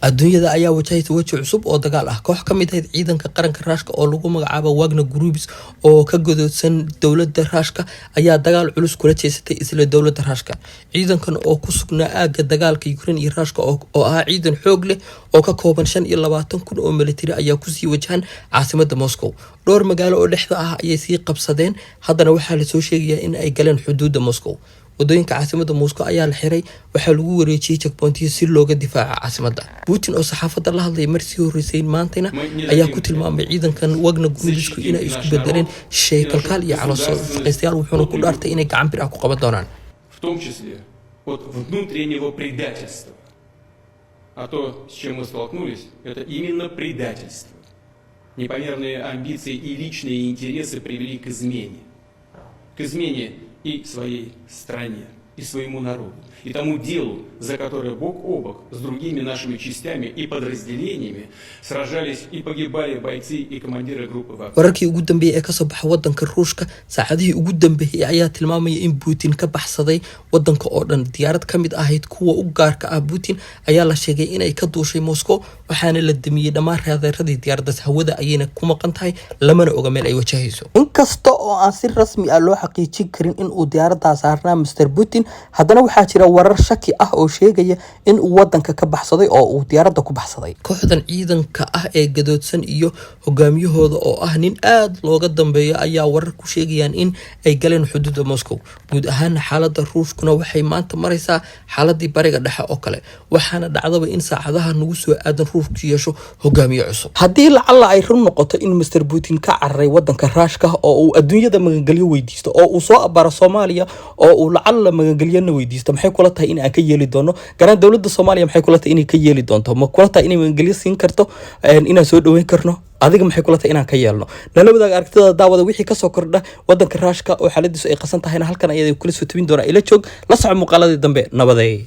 adduunyada ayaa wajahaysa waji cusub oo dagaal ah koox ka mid ah ciidanka qaranka Ruushka oo lagu magacaabo Wagner Groups oo ka godoodsan dawladda Ruushka ayaa dagaal culus kula jeesatay isla dawladda Ruushka ciidankan oo ku sugnaa aaga dagaalka Ukraine iyo Ruushka oo ah ciidan xoog leh oo ka kooban 25,000 oo military ayaa ku sii wajahan caasimadda Moscow dhowr magaalo oo dhexda ah ayay sii qabsadeen haddana waxaa la soo sheegayaa in ay galeen xuduudda Moscow wadooyinka caasimadda Moscow ayaa la xiray waxa lagu wareejiyay checkpointiyo si looga difaaco caasimadda Putin oo saxaafadda la hadlay markii horeysay maantayna ayaa ku tilmaamay ciidankan Wagner Groups inay isku bedeleen shay kalkaal iyo caloosaystayaal wuxuuna ku dhaartay inay gacan bir ah ku qaban doonaan в том числе от внутреннего предательства. А то, с чем мы столкнулись, это именно предательство. Непомерные амбиции и личные интересы привели к измене. К измене и своей стране, и своему народу, и тому делу, за которое бок о бок с другими нашими частями и подразделениями сражались и погибали бойцы и командиры группы Вагнер. wararkii ugu dambeeyay ee ka soo baxay wadanka Ruushka saacadihii ugu dambeeyay ayaa tilmaamaya in Putin ka baxsaday wadanka oo dhan diyaarad ka mid ahayd kuwa u gaarka ah Putin ayaa la sheegay inay ka duushay Moscow waxaana la damiyay dhammaan raadaradii diyaaradda hawada ayayna ku maqan tahay lamana oga meel ay wajahayso inkasta oo aan si rasmi ah loo xaqiijin karin in uu diyaaradda saarnaa Mr Putin haddana waxaa jira warar shaki ah oo sheegaya in uu wadanka ka baxsaday oo uu diyaaradda ku baxsaday kooxdan ciidanka ah ee gadoodsan iyo hogaamiyahooda oo ah nin aad looga dambeeyo ayaa warar ku sheegayaan in ay galeen xuduudda Moscow guud ahaan xaaladda Ruushkuna waxay maanta maraysaa xaaladii bariga dhexe oo kale waxaana dhacdaba in saacadaha nagu soo aadan Ruushku yeesho hogaamiye cusub haddii lacala ay run noqoto in Mr Putin ka carray wadanka Ruushka oo uu adduunyada magangalyo weydiisto oo uu soo abaro Soomaaliya oo uu lacala magangalyana weydiisto maxay kula tahay in aan ka yeeli doono garan dawladda Soomaaliya maxay kula tahay inay ka yeeli doonto ma kula tahay inay magangalyo siin karto inaan soo dhaweyn karno adiga maxay kula tahay inaan ka yeelno nala wadaag aragtida daawada wixii ka soo kordha wadanka Ruushka oo xaaladiisu ay qasan tahayna halkan ayay kula soo tabin doona ila joog la soco muuqaaladii dambe nabaday